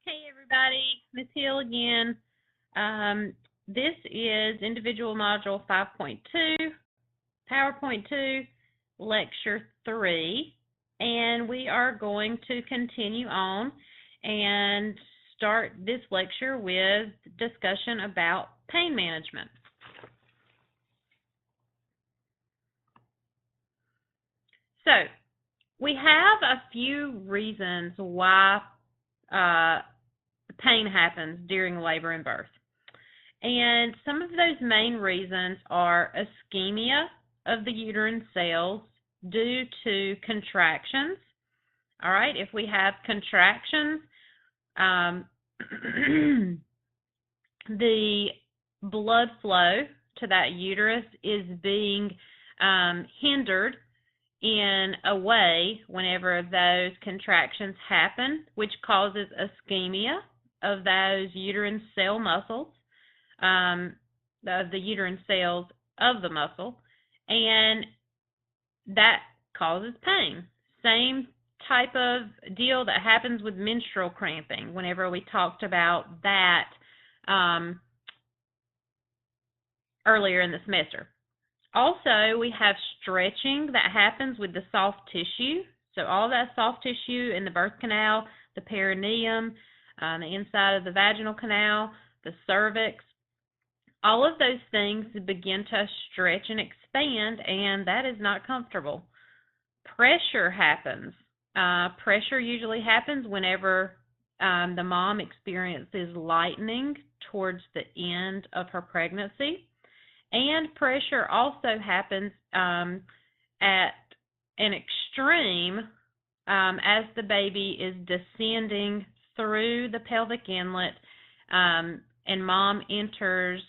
Hey everybody, Miss Hill again. This is Individual Module 5.2, PowerPoint 2, Lecture 3, and we are going to continue on and start this lecture with discussion about pain management. So, we have a few reasons why pain happens during labor and birth. And some of those main reasons are ischemia of the uterine cells due to contractions. All right, if we have contractions, the blood flow to that uterus is being hindered in a way whenever those contractions happen, which causes ischemia of those uterine cell muscles, the uterine cells of the muscle, and that causes pain. Same type of deal that happens with menstrual cramping whenever we talked about that earlier in the semester. Also, we have stretching that happens with the soft tissue. So all that soft tissue in the birth canal, the perineum, the inside of the vaginal canal, the cervix, all of those things begin to stretch and expand, and that is not comfortable. Pressure happens. Pressure usually happens whenever the mom experiences lightening towards the end of her pregnancy. And pressure also happens at an extreme as the baby is descending through the pelvic inlet and mom enters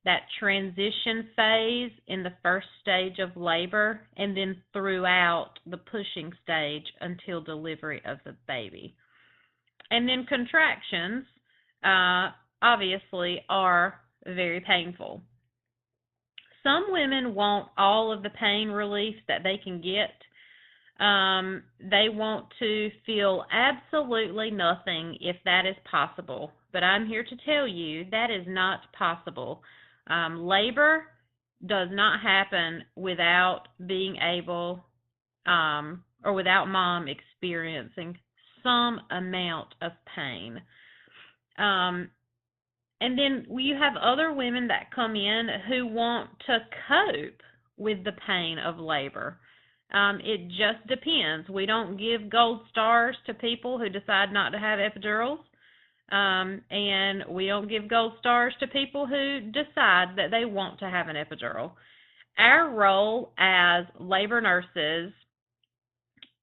that transition phase in the first stage of labor and then throughout the pushing stage until delivery of the baby. And then contractions obviously are very painful. Some women want all of the pain relief that they can get. They want to feel absolutely nothing if that is possible. But I'm here to tell you that is not possible. Labor does not happen without being able or without mom experiencing some amount of pain. And then you have other women that come in who want to cope with the pain of labor. It just depends. We don't give gold stars to people who decide not to have epidurals, and we don't give gold stars to people who decide that they want to have an epidural. Our role as labor nurses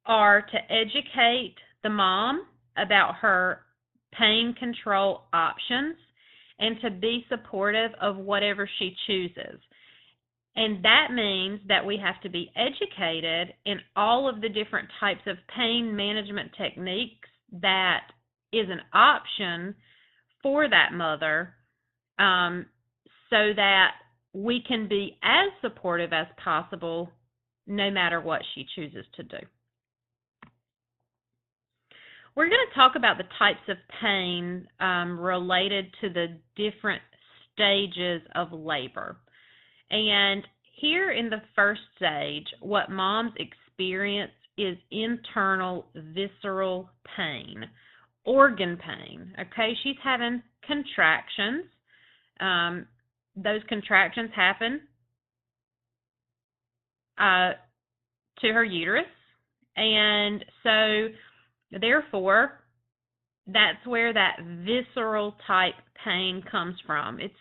are to educate the mom about her pain control options and to be supportive of whatever she chooses. And that means that we have to be educated in all of the different types of pain management techniques that is an option for that mother, so that we can be as supportive as possible no matter what she chooses to do. We're going to talk about the types of pain related to the different stages of labor. And here in the first stage, what moms experience is internal visceral pain, organ pain. Okay, she's having contractions. Those contractions happen to her uterus. And so therefore, that's where that visceral type pain comes from. It's,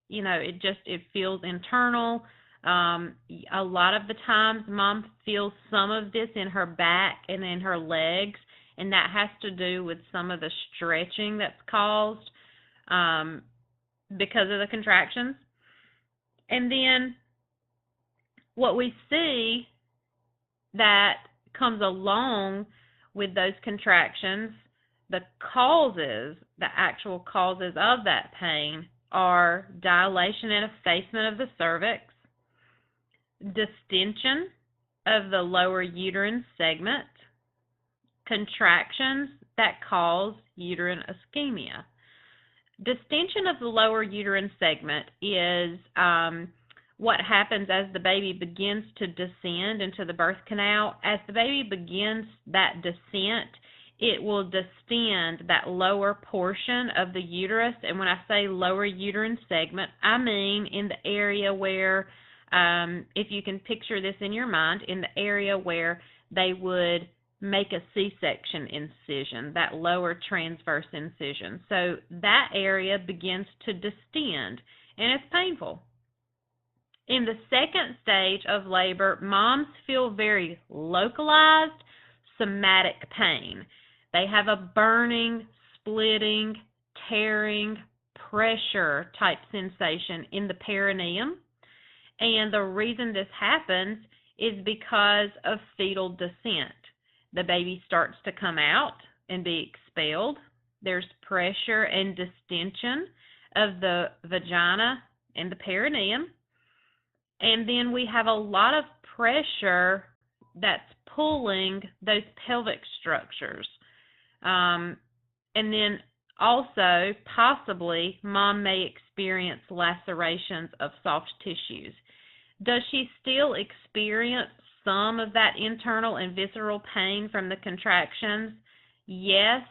it feels internal. A lot of the times, mom feels some of this in her back and in her legs, and that has to do with some of the stretching that's caused because of the contractions. And then what we see that comes along with those contractions, the actual causes of that pain are dilation and effacement of the cervix, distension of the lower uterine segment, contractions that cause uterine ischemia. Distension of the lower uterine segment is what happens as the baby begins to descend into the birth canal. As the baby begins that descent, it will distend that lower portion of the uterus. And when I say lower uterine segment, I mean in the area where, if you can picture this in your mind, in the area where they would make a C-section incision, that lower transverse incision. So that area begins to distend, and it's painful. In the second stage of labor, moms feel very localized somatic pain. They have a burning, splitting, tearing, pressure type sensation in the perineum. And the reason this happens is because of fetal descent. The baby starts to come out and be expelled. There's pressure and distension of the vagina and the perineum. And then we have a lot of pressure that's pulling those pelvic structures. And then also, possibly, mom may experience lacerations of soft tissues. Does she still experience some of that internal and visceral pain from the contractions? Yes,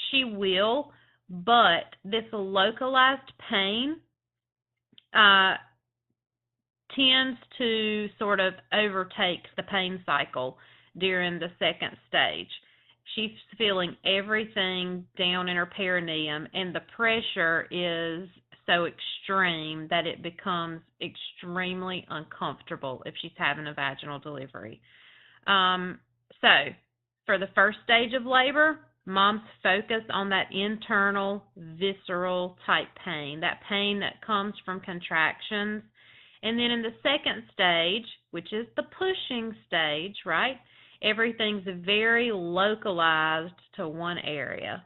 she will, but this localized pain tends to sort of overtake the pain cycle during the second stage. She's feeling everything down in her perineum, and the pressure is so extreme that it becomes extremely uncomfortable if she's having a vaginal delivery. So for the first stage of labor, moms focus on that internal visceral type pain, that pain that comes from contractions. And then in the second stage, which is the pushing stage, right, everything's very localized to one area.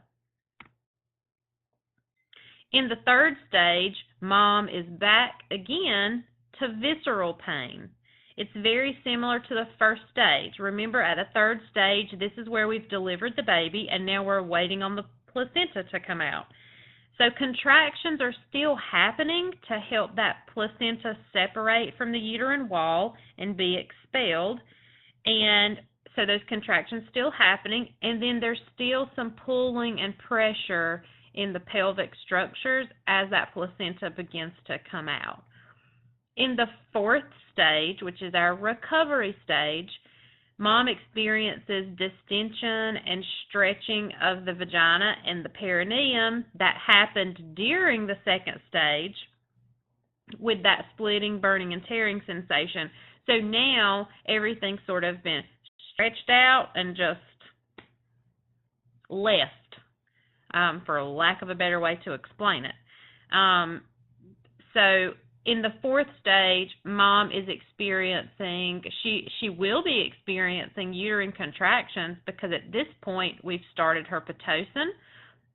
In the third stage, mom is back again to visceral pain. It's very similar to the first stage. Remember, at a third stage, this is where we've delivered the baby, and now we're waiting on the placenta to come out. So contractions are still happening to help that placenta separate from the uterine wall and be expelled. And so those contractions still happening, and then there's still some pulling and pressure in the pelvic structures as that placenta begins to come out. In the fourth stage, which is our recovery stage, mom experiences distension and stretching of the vagina and the perineum that happened during the second stage with that splitting, burning, and tearing sensation. So now everything's sort of been stretched out and just left, for lack of a better way to explain it. So in the fourth stage, mom is experiencing, she will be experiencing uterine contractions because at this point we've started her Pitocin,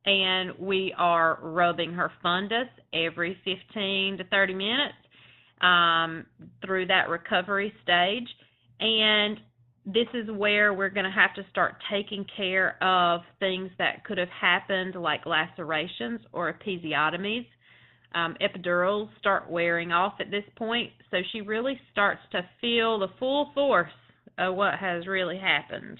and we are rubbing her fundus every 15 to 30 minutes through that recovery stage. And this is where we're going to have to start taking care of things that could have happened, like lacerations or episiotomies. Epidurals start wearing off at this point, so she really starts to feel the full force of what has really happened.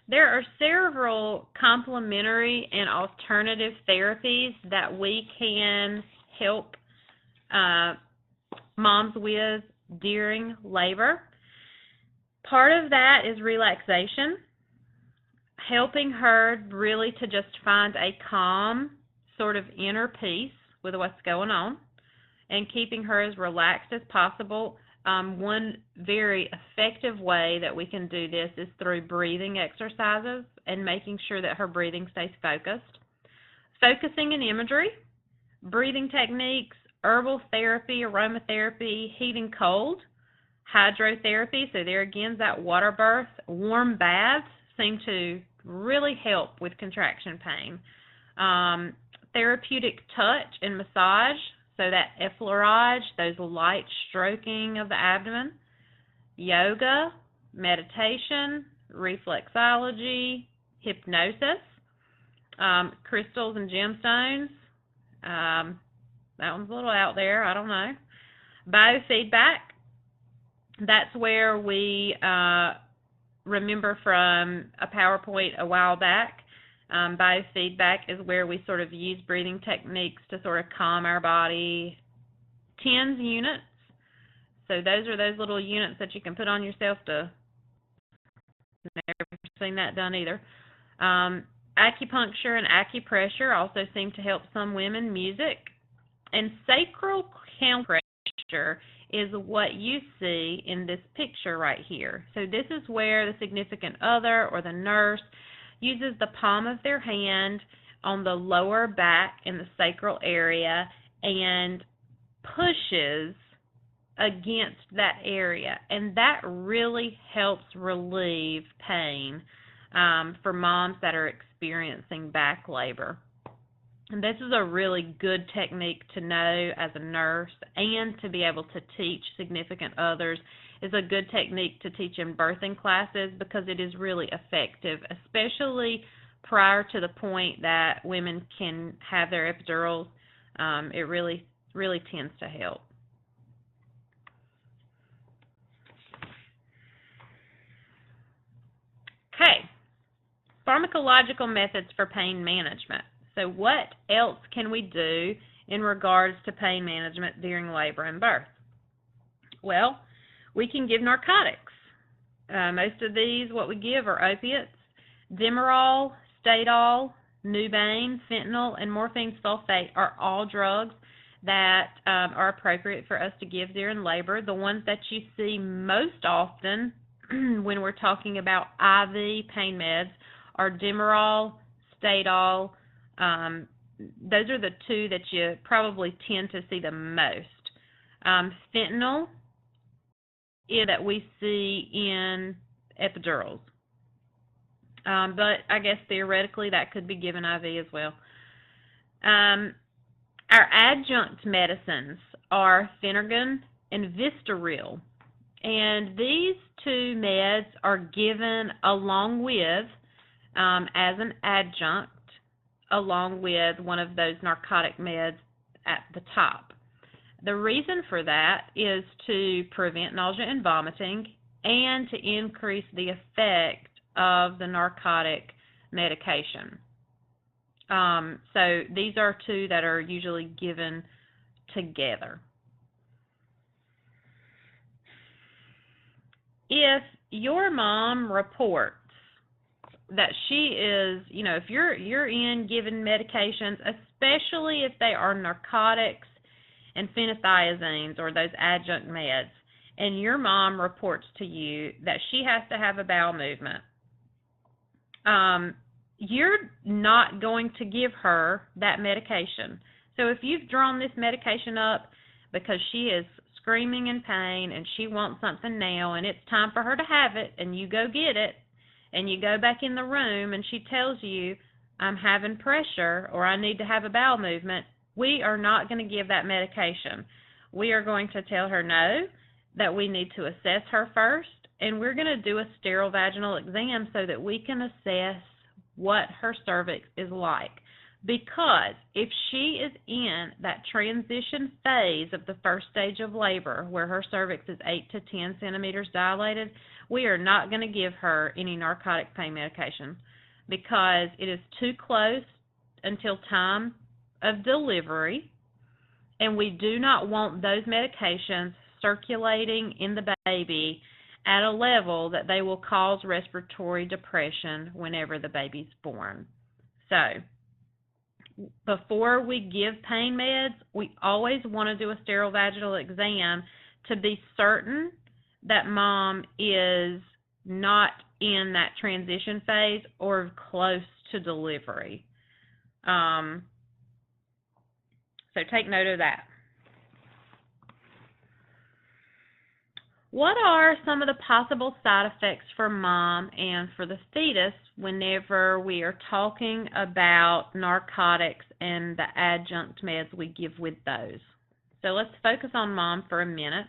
There are several complementary and alternative therapies that we can help moms with during labor. Part of that is relaxation, helping her really to just find a calm sort of inner peace with what's going on and keeping her as relaxed as possible. One very effective way that we can do this is through breathing exercises and making sure that her breathing stays focused. Focusing in imagery, breathing techniques, herbal therapy, aromatherapy, heat and cold, hydrotherapy, so there again, that water birth, warm baths seem to really help with contraction pain. Therapeutic touch and massage, so that effleurage, those light stroking of the abdomen. Yoga, meditation, reflexology, hypnosis, crystals and gemstones. That one's a little out there, I don't know. Biofeedback, that's where we remember from a PowerPoint a while back. Biofeedback is where we sort of use breathing techniques to sort of calm our body. TENS units, so those are those little units that you can put on yourself to, never seen that done either. Acupuncture and acupressure also seem to help some women. Music. And sacral pressure is what you see in this picture right here. So this is where the significant other or the nurse uses the palm of their hand on the lower back in the sacral area and pushes against that area. And that really helps relieve pain for moms that are experiencing back labor. And this is a really good technique to know as a nurse and to be able to teach significant others. Is a good technique to teach in birthing classes because it is really effective, especially prior to the point that women can have their epidurals. It really tends to help. Okay, pharmacological methods for pain management. So what else can we do in regards to pain management during labor and birth? Well, we can give narcotics. Most of these, what we give are opiates. Demerol, Stadol, Nubain, fentanyl, and morphine sulfate are all drugs that are appropriate for us to give during labor. The ones that you see most often when we're talking about IV pain meds are Demerol, Stadol. Those are the two that you probably tend to see the most. Fentanyl is that we see in epidurals. But I guess theoretically that could be given IV as well. Our adjunct medicines are Phenergan and Vistaril. And these two meds are given along with, as an adjunct, along with one of those narcotic meds at the top. The reason for that is to prevent nausea and vomiting and to increase the effect of the narcotic medication. So these are two that are usually given together. If your mom reports that she is, if you're in giving medications, especially if they are narcotics and phenothiazines or those adjunct meds, and your mom reports to you that she has to have a bowel movement, you're not going to give her that medication. So if you've drawn this medication up because she is screaming in pain and she wants something now and it's time for her to have it, and you go get it, and you go back in the room and she tells you, I'm having pressure or I need to have a bowel movement, we are not going to give that medication. We are going to tell her no, that we need to assess her first, and we're going to do a sterile vaginal exam so that we can assess what her cervix is like. Because if she is in that transition phase of the first stage of labor where her cervix is 8 to 10 centimeters dilated, we are not going to give her any narcotic pain medication because it is too close until time of delivery, and we do not want those medications circulating in the baby at a level that they will cause respiratory depression whenever the baby's born. So before we give pain meds, we always want to do a sterile vaginal exam to be certain that mom is not in that transition phase or close to delivery. So take note of that. What are some of the possible side effects for mom and for the fetus whenever we are talking about narcotics and the adjunct meds we give with those? So let's focus on mom for a minute.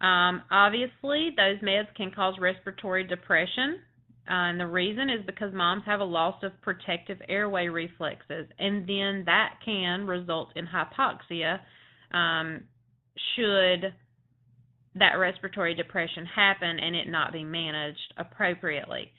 Obviously, those meds can cause respiratory depression, and the reason is because moms have a loss of protective airway reflexes, and then that can result in hypoxia should that respiratory depression happen and it not be managed appropriately.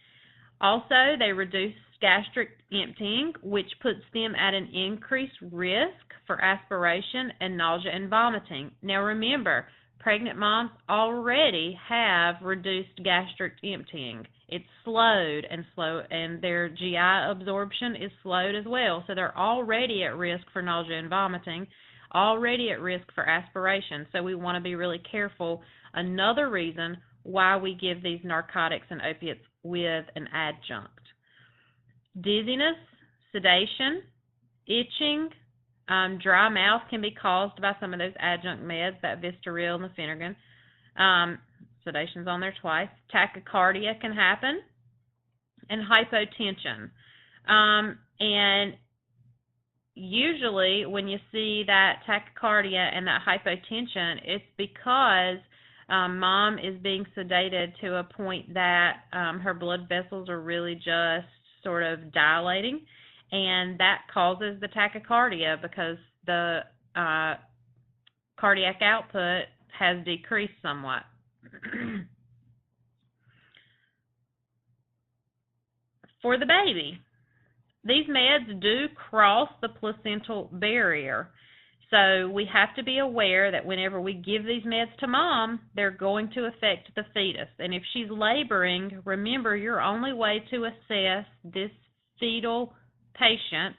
Also, they reduce gastric emptying, which puts them at an increased risk for aspiration and nausea and vomiting. Now remember, pregnant moms already have reduced gastric emptying. It's slowed, and their GI absorption is slowed as well. So they're already at risk for nausea and vomiting, already at risk for aspiration. So we want to be really careful. Another reason why we give these narcotics and opiates with an adjunct. Dizziness, sedation, itching, dry mouth can be caused by some of those adjunct meds, that Vistaril and the Phenergan. Sedation's on there twice. Tachycardia can happen, and hypotension. And usually when you see that tachycardia and that hypotension, it's because mom is being sedated to a point that her blood vessels are really just sort of dilating, and that causes the tachycardia because the cardiac output has decreased somewhat. For the baby, these meds do cross the placental barrier. So we have to be aware that whenever we give these meds to mom, they're going to affect the fetus. And if she's laboring, remember, your only way to assess this fetal patient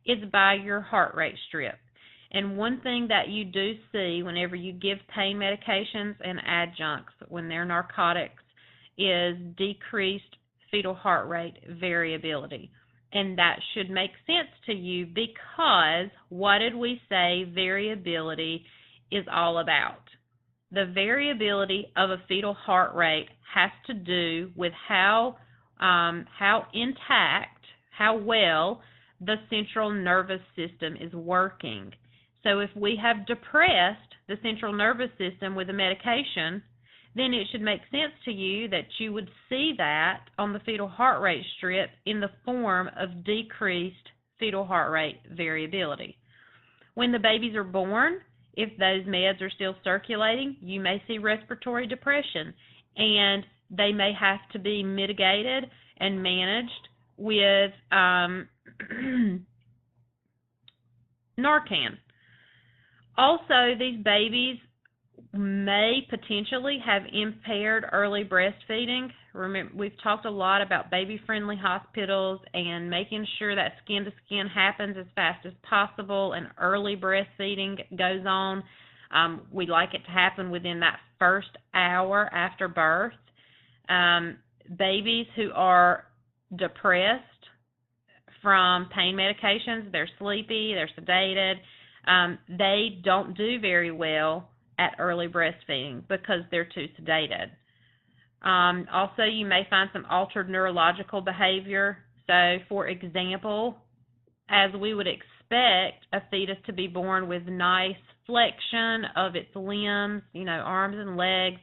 is by your heart rate strip. And one thing that you do see whenever you give pain medications and adjuncts, when they're narcotics, is decreased fetal heart rate variability. And that should make sense to you, because what did we say variability is all about? The variability of a fetal heart rate has to do with how intact, how well the central nervous system is working. So if we have depressed the central nervous system with a medication, then it should make sense to you that you would see that on the fetal heart rate strip in the form of decreased fetal heart rate variability. When the babies are born, if those meds are still circulating, you may see respiratory depression, and they may have to be mitigated and managed with Narcan. Also, these babies may potentially have impaired early breastfeeding. Remember, we've talked a lot about baby-friendly hospitals and making sure that skin-to-skin happens as fast as possible and early breastfeeding goes on. We like it to happen within that first hour after birth. Babies who are depressed from pain medications, they're sleepy, they're sedated, they don't do very well at early breastfeeding because they're too sedated. Also, you may find some altered neurological behavior. So, for example, as we would expect a fetus to be born with nice flexion of its limbs, arms and legs,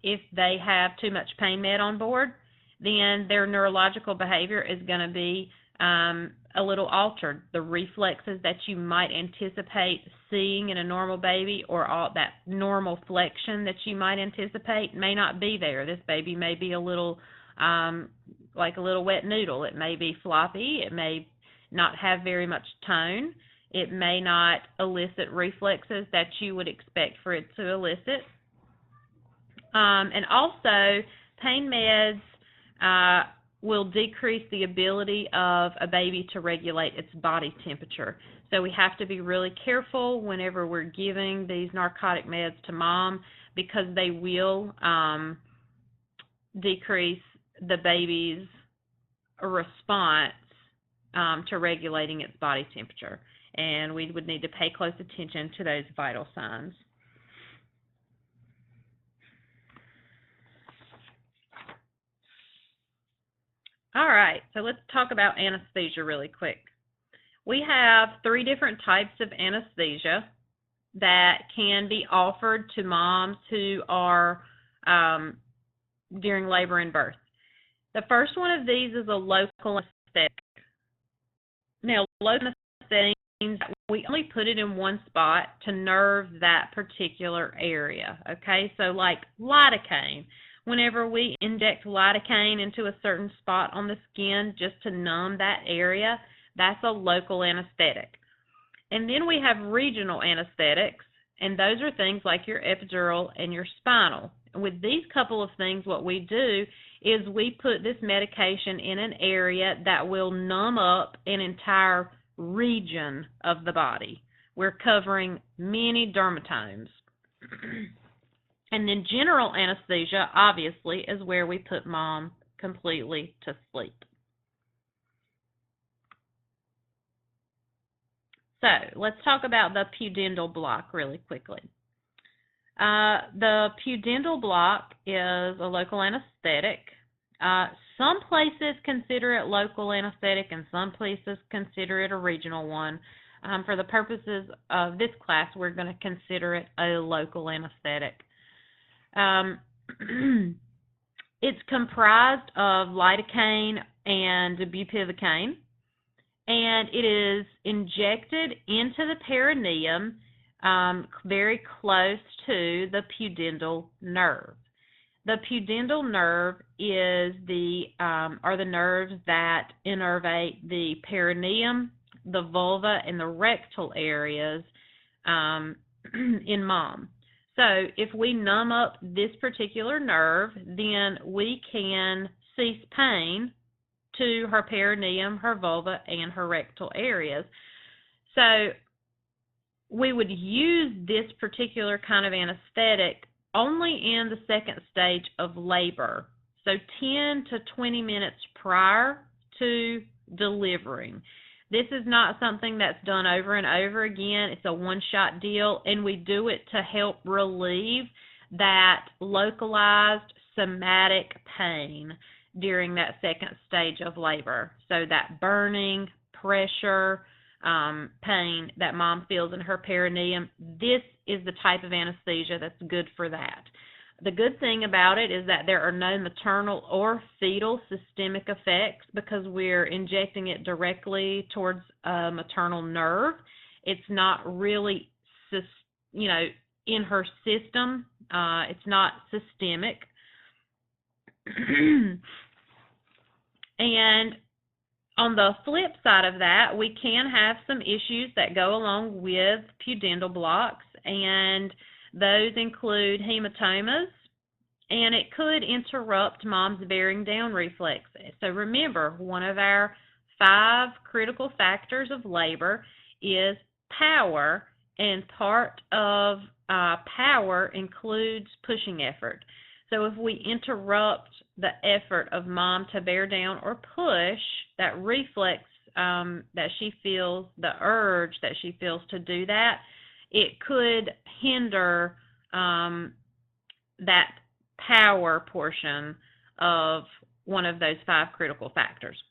if they have too much pain med on board, then their neurological behavior is going to be a little altered. The reflexes that you might anticipate seeing in a normal baby, or all that normal flexion that you might anticipate, may not be there. This baby may be a little like a little wet noodle. It may be floppy. It may not have very much tone. It may not elicit reflexes that you would expect for it to elicit. And also, pain meds will decrease the ability of a baby to regulate its body temperature. So we have to be really careful whenever we're giving these narcotic meds to mom, because they will decrease the baby's response to regulating its body temperature. And we would need to pay close attention to those vital signs. All right, so let's talk about anesthesia really quick. We have 3 different types of anesthesia. that can be offered to moms who are during labor and birth. The first one of these is a local anesthetic. Now, local anesthetic means that we only put it in one spot to nerve that particular area, okay? So like lidocaine, whenever we inject lidocaine into a certain spot on the skin just to numb that area, that's a local anesthetic. And then we have regional anesthetics, and those are things like your epidural and your spinal. With these couple of things, what we do is we put this medication in an area that will numb up an entire region of the body. We're covering many dermatomes. And then general anesthesia, obviously, is where we put mom completely to sleep. So let's talk about the pudendal block really quickly. The pudendal block is a local anesthetic. Some places consider it local anesthetic and some places consider it a regional one. For the purposes of this class, we're going to consider it a local anesthetic. It's comprised of lidocaine and bupivacaine, and it is injected into the perineum very close to the pudendal nerve. The pudendal nerve is are the nerves that innervate the perineum, the vulva, and the rectal areas in mom. So if we numb up this particular nerve, then we can cease pain to her perineum, her vulva, and her rectal areas. So we would use this particular kind of anesthetic only in the second stage of labor, so 10 to 20 minutes prior to delivering. This is not something that's done over and over again. It's a one-shot deal, and we do it to help relieve that localized somatic pain during that second stage of labor. So that burning, pressure, pain that mom feels in her perineum, this is the type of anesthesia that's good for that. The good thing about it is that there are no maternal or fetal systemic effects because we're injecting it directly towards a maternal nerve. It's not really, in her system. It's not systemic. And on the flip side of that, we can have some issues that go along with pudendal blocks, and those include hematomas, and it could interrupt mom's bearing down reflex. So remember, one of our 5 critical factors of labor is power, and part of power includes pushing effort. So if we interrupt the effort of mom to bear down or push, that reflex that she feels, the urge that she feels to do that, it could hinder that power portion of one of those 5 critical factors.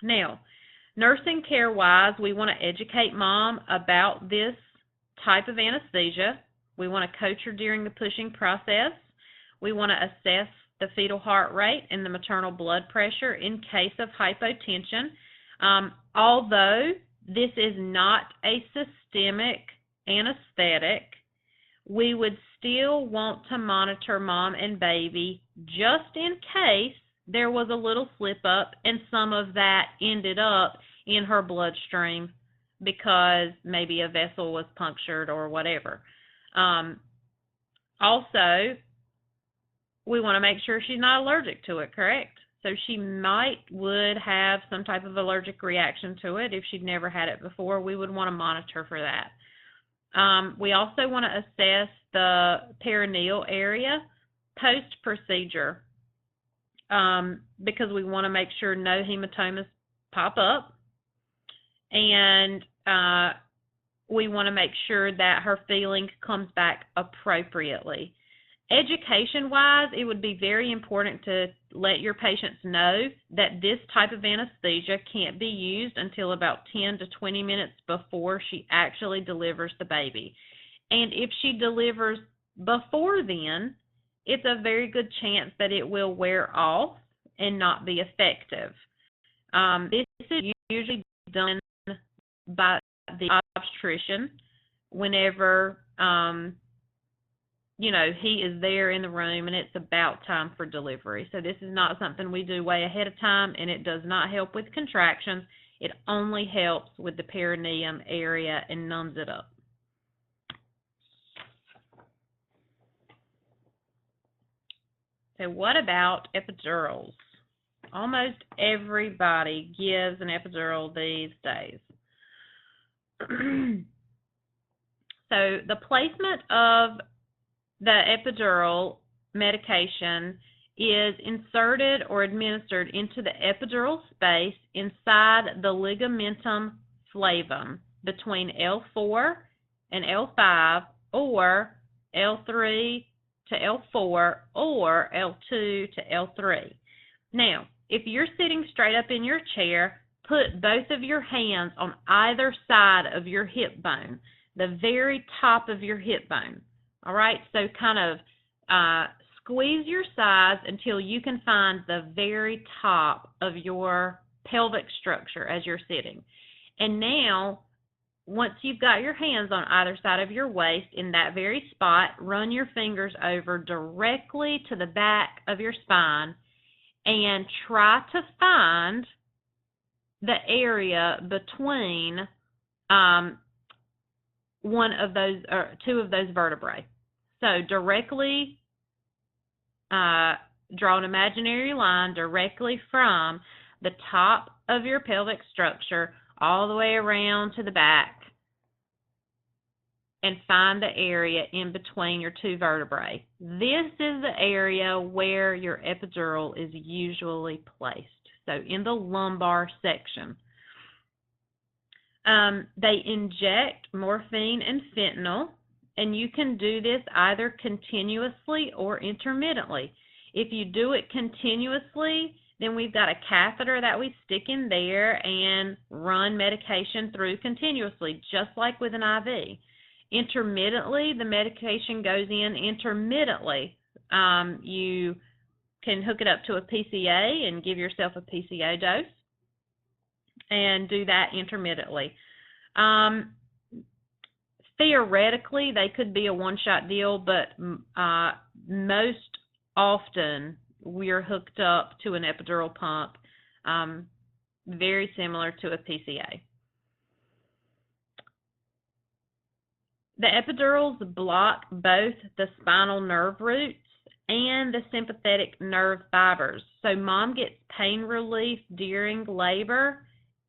Now, nursing care-wise, we want to educate mom about this type of anesthesia. We want to coach her during the pushing process. We want to assess the fetal heart rate and the maternal blood pressure in case of hypotension. Although this is not a systemic anesthetic, we would still want to monitor mom and baby just in case there was a little slip up and some of that ended up in her bloodstream because maybe a vessel was punctured or whatever. Also, we want to make sure she's not allergic to it, correct? So she would have some type of allergic reaction to it if she'd never had it before. We would want to monitor for that. We also want to assess the perineal area post-procedure because we want to make sure no hematomas pop up, and we want to make sure that her feeling comes back appropriately. Education-wise, it would be very important to let your patients know that this type of anesthesia can't be used until about 10 to 20 minutes before she actually delivers the baby. And if she delivers before then, it's a very good chance that it will wear off and not be effective. This is usually done by the obstetrician whenever he is there in the room and it's about time for delivery. So this is not something we do way ahead of time, and it does not help with contractions. It only helps with the perineum area and numbs it up. So what about epidurals? Almost everybody gives an epidural these days. So the placement of the epidural medication is inserted or administered into the epidural space inside the ligamentum flavum between L4 and L5, or L3 to L4, or L2 to L3. Now, if you're sitting straight up in your chair, put both of your hands on either side of your hip bone, the very top of your hip bone. All right, so kind of squeeze your sides until you can find the very top of your pelvic structure as you're sitting. And now, once you've got your hands on either side of your waist in that very spot, run your fingers over directly to the back of your spine and try to find the area between one of those or two of those vertebrae. So directly draw an imaginary line directly from the top of your pelvic structure all the way around to the back and find the area in between your two vertebrae. This is the area where your epidural is usually placed, so in the lumbar section. They inject morphine and fentanyl, and you can do this either continuously or intermittently. If you do it continuously, then we've got a catheter that we stick in there and run medication through continuously, just like with an IV. Intermittently, the medication goes in intermittently. You can hook it up to a PCA and give yourself a PCA dose and do that intermittently. Theoretically, they could be a one-shot deal, but most often we're hooked up to an epidural pump, very similar to a PCA. The epidurals block both the spinal nerve roots and the sympathetic nerve fibers. So mom gets pain relief during labor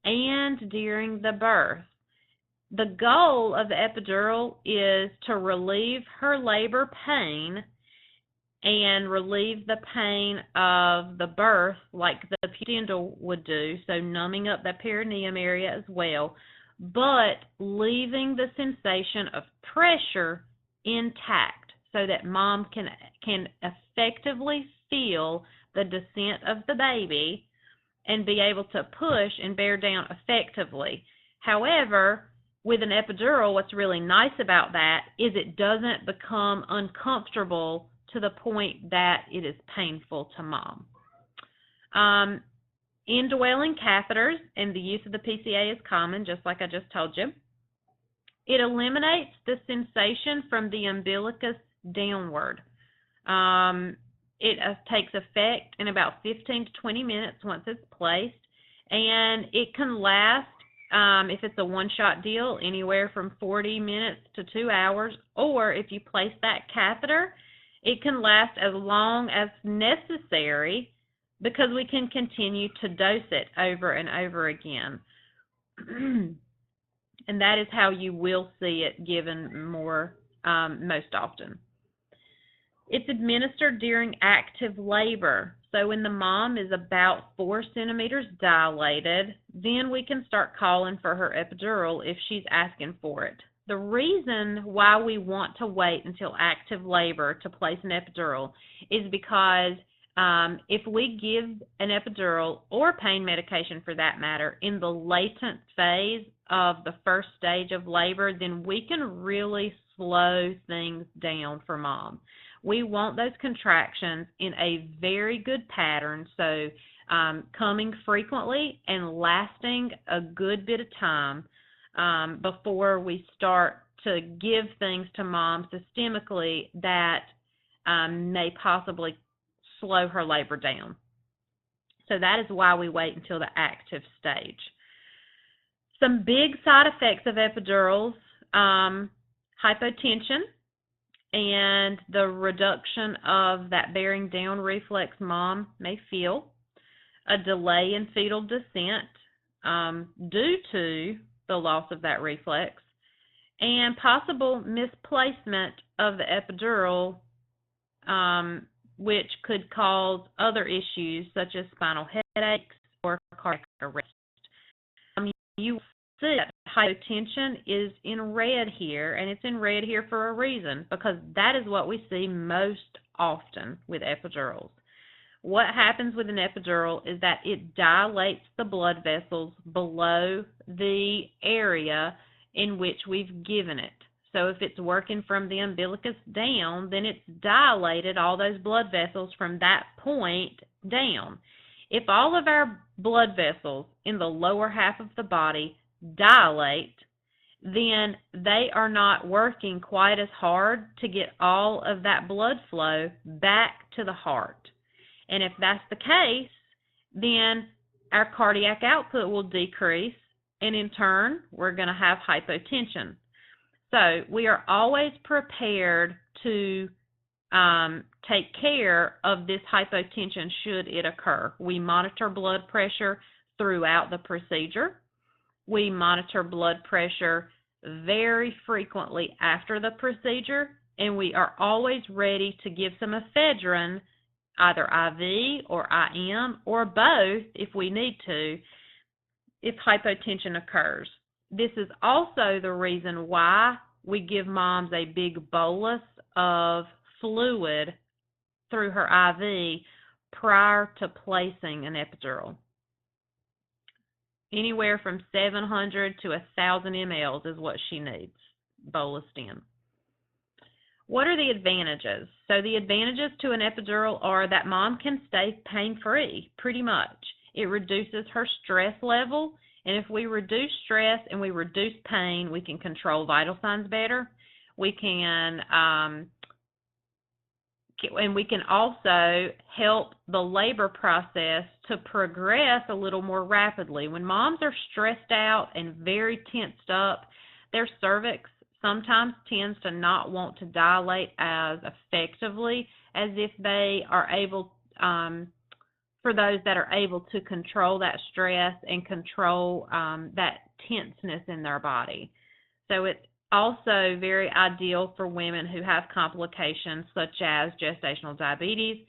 and during the birth. The goal of the epidural is to relieve her labor pain and relieve the pain of the birth like the pudendal would do, so numbing up the perineum area as well, but leaving the sensation of pressure intact so that mom can effectively feel the descent of the baby and be able to push and bear down effectively. However, with an epidural, what's really nice about that is it doesn't become uncomfortable to the point that it is painful to mom. Indwelling catheters and the use of the PCA is common, just like I just told you. It eliminates the sensation from the umbilicus downward. It takes effect in about 15 to 20 minutes once it's placed, and it can last, if it's a one-shot deal, anywhere from 40 minutes to 2 hours, or if you place that catheter, it can last as long as necessary because we can continue to dose it over and over again. And that is how you will see it given most often. It's administered during active labor. So when the mom is about 4 centimeters dilated, then we can start calling for her epidural if she's asking for it. The reason why we want to wait until active labor to place an epidural is because if we give an epidural or pain medication for that matter in the latent phase of the first stage of labor, then we can really slow things down for mom. We want those contractions in a very good pattern, so coming frequently and lasting a good bit of time before we start to give things to mom systemically that may possibly slow her labor down. So that is why we wait until the active stage. Some big side effects of epidurals, hypotension and the reduction of that bearing down reflex mom may feel, a delay in fetal descent due to the loss of that reflex, and possible misplacement of the epidural, which could cause other issues such as spinal headaches or cardiac arrest. You see that hypotension is in red here, and it's in red here for a reason, because that is what we see most often with epidurals. What happens with an epidural is that it dilates the blood vessels below the area in which we've given it. So if it's working from the umbilicus down, then it's dilated all those blood vessels from that point down. If all of our blood vessels in the lower half of the body dilate, then they are not working quite as hard to get all of that blood flow back to the heart. And if that's the case, then our cardiac output will decrease, and in turn, we're going to have hypotension. So we are always prepared to take care of this hypotension should it occur. We monitor blood pressure throughout the procedure. We monitor blood pressure very frequently after the procedure, and we are always ready to give some ephedrine, either IV or IM or both if we need to, if hypotension occurs. This is also the reason why we give moms a big bolus of fluid through her IV prior to placing an epidural. Anywhere from 700 to 1,000 mLs is what she needs bolused in. What are the advantages? So the advantages to an epidural are that mom can stay pain-free, pretty much. It reduces her stress level, and if we reduce stress and we reduce pain, we can control vital signs better. We can, and we can also help the labor process to progress a little more rapidly. When moms are stressed out and very tensed up, their cervix sometimes tends to not want to dilate as effectively as if they are able, for those that are able to control that stress and control that tenseness in their body. So it's also very ideal for women who have complications such as gestational diabetes,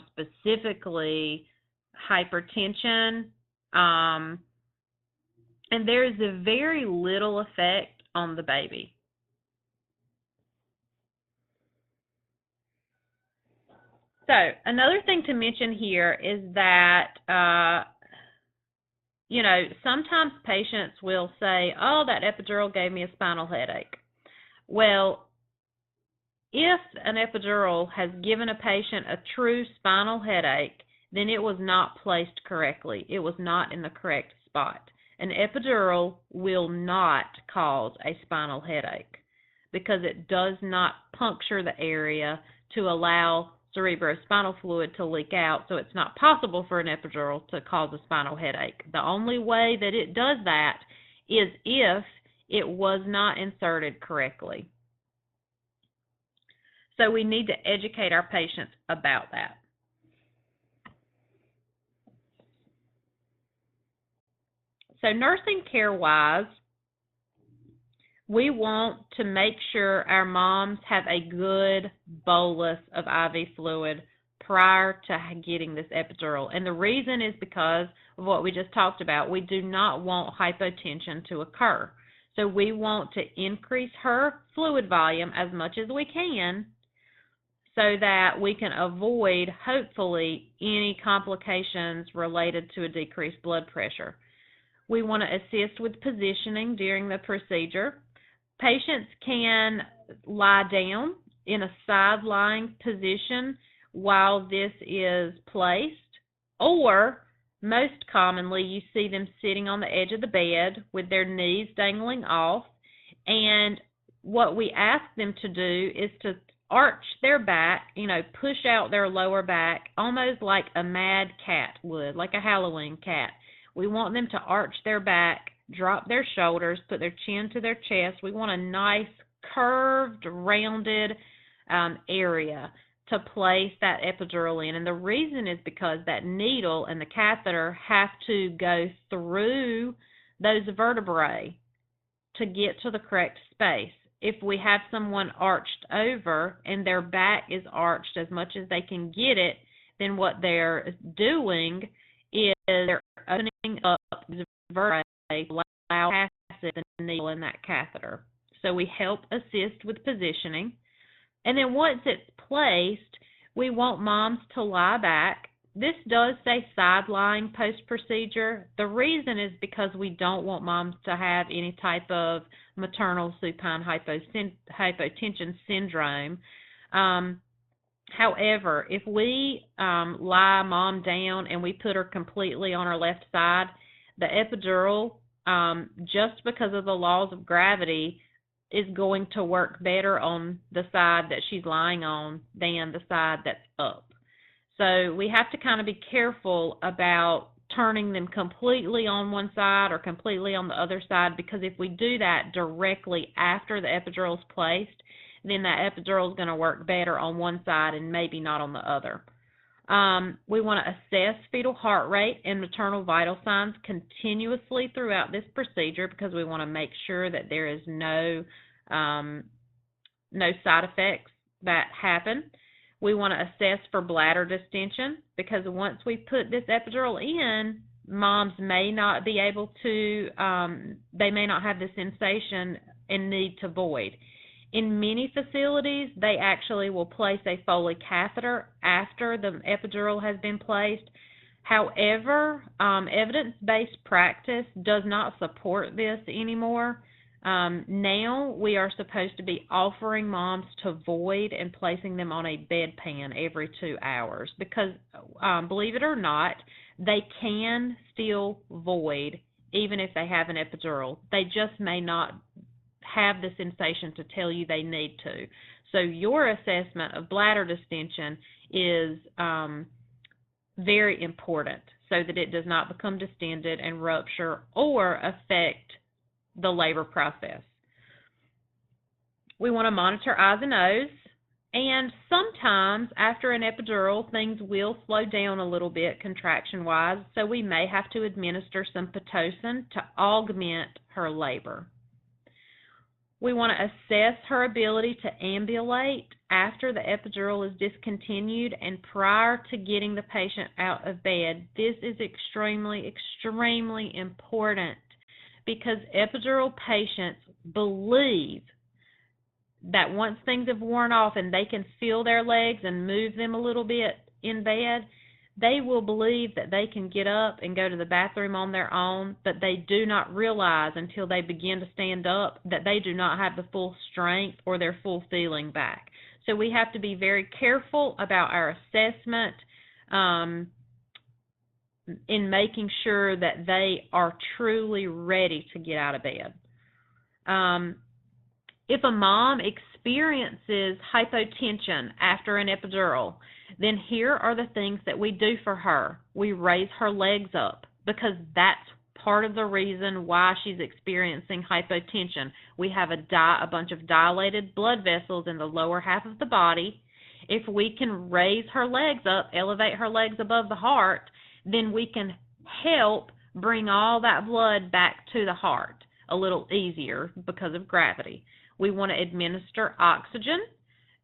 specifically hypertension, and there is a very little effect on the baby. So another thing to mention here is that, sometimes patients will say, oh, that epidural gave me a spinal headache. Well, if an epidural has given a patient a true spinal headache, then it was not placed correctly. It was not in the correct spot. An epidural will not cause a spinal headache because it does not puncture the area to allow cerebrospinal fluid to leak out, so it's not possible for an epidural to cause a spinal headache. The only way that it does that is if it was not inserted correctly. So we need to educate our patients about that. So nursing care-wise, we want to make sure our moms have a good bolus of IV fluid prior to getting this epidural. And the reason is because of what we just talked about. We do not want hypotension to occur. So we want to increase her fluid volume as much as we can so that we can avoid, hopefully, any complications related to a decreased blood pressure. We want to assist with positioning during the procedure. Patients can lie down in a side-lying position while this is placed, or most commonly you see them sitting on the edge of the bed with their knees dangling off, and what we ask them to do is to arch their back, push out their lower back almost like a mad cat would, like a Halloween cat. We want them to arch their back, drop their shoulders, put their chin to their chest. We want a nice curved, rounded area to place that epidural in. And the reason is because that needle and the catheter have to go through those vertebrae to get to the correct space. If we have someone arched over and their back is arched as much as they can get it, then what they're doing is they're opening up the vertebrae to allow passage the needle in that catheter. So we help assist with positioning. And then once it's placed, we want moms to lie back. This does say side-lying post-procedure. The reason is because we don't want moms to have any type of maternal supine hypotension syndrome. However, if we lie mom down and we put her completely on her left side, the epidural, just because of the laws of gravity, is going to work better on the side that she's lying on than the side that's up. So we have to kind of be careful about turning them completely on one side or completely on the other side, because if we do that directly after the epidural is placed, then that epidural is going to work better on one side and maybe not on the other. We want to assess fetal heart rate and maternal vital signs continuously throughout this procedure, because we want to make sure that there is no side effects that happen. We want to assess for bladder distension, because once we put this epidural in, moms may not be able to, they may not have the sensation and need to void. In many facilities, they actually will place a Foley catheter after the epidural has been placed. However, evidence-based practice does not support this anymore. Now we are supposed to be offering moms to void and placing them on a bedpan every 2 hours, because believe it or not, they can still void even if they have an epidural. They just may not have the sensation to tell you they need to. So your assessment of bladder distension is very important, so that it does not become distended and rupture or affect the labor process. We want to monitor eyes and nose, and sometimes after an epidural things will slow down a little bit contraction-wise, so we may have to administer some Pitocin to augment her labor. We want to assess her ability to ambulate after the epidural is discontinued and prior to getting the patient out of bed. This is extremely, extremely important, because epidural patients believe that once things have worn off and they can feel their legs and move them a little bit in bed, they will believe that they can get up and go to the bathroom on their own, but they do not realize until they begin to stand up that they do not have the full strength or their full feeling back. So we have to be very careful about our assessment in making sure that they are truly ready to get out of bed. If a mom experiences hypotension after an epidural, then here are the things that we do for her. We raise her legs up, because that's part of the reason why she's experiencing hypotension. We have a bunch of dilated blood vessels in the lower half of the body. If we can raise her legs up, elevate her legs above the heart, then we can help bring all that blood back to the heart a little easier because of gravity. We want to administer oxygen,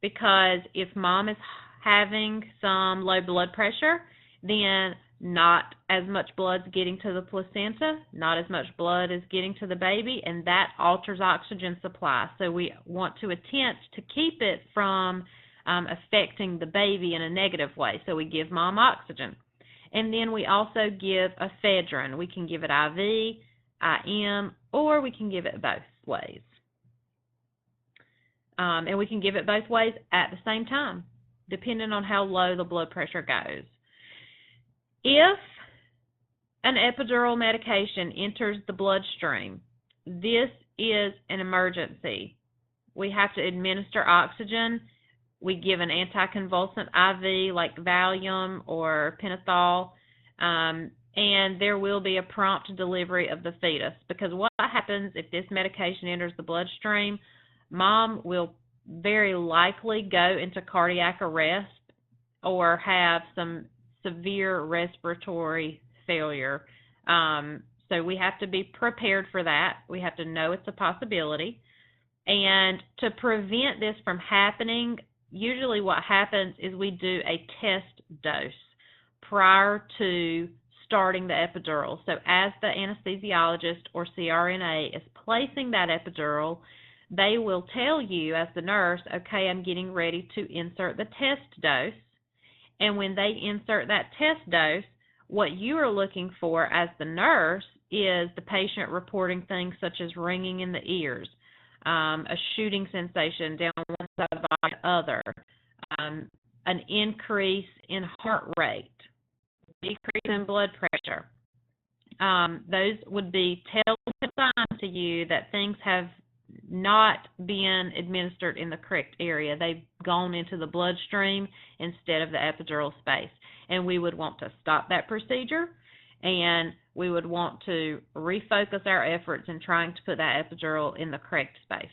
because if mom is having some low blood pressure, then not as much blood's getting to the placenta, not as much blood is getting to the baby, and that alters oxygen supply. So we want to attempt to keep it from affecting the baby in a negative way. So we give mom oxygen. And then we also give ephedrine. We can give it IV, IM, or we can give it both ways. And we can give it both ways at the same time, depending on how low the blood pressure goes. If an epidural medication enters the bloodstream, this is an emergency. We have to administer oxygen. We give an anticonvulsant IV like Valium or Pentothal, and there will be a prompt delivery of the fetus, because what happens if this medication enters the bloodstream, mom will very likely go into cardiac arrest or have some severe respiratory failure. So we have to be prepared for that. We have to know it's a possibility. And to prevent this from happening, usually what happens is we do a test dose prior to starting the epidural. So as the anesthesiologist or CRNA is placing that epidural, they will tell you as the nurse, okay, I'm getting ready to insert the test dose. And when they insert that test dose, what you are looking for as the nurse is the patient reporting things such as ringing in the ears, a shooting sensation down one side of the body or the other, an increase in heart rate, decrease in blood pressure. Those would be telltale signs to you that things have not been administered in the correct area. They've gone into the bloodstream instead of the epidural space. And we would want to stop that procedure, and we would want to refocus our efforts in trying to put that epidural in the correct space.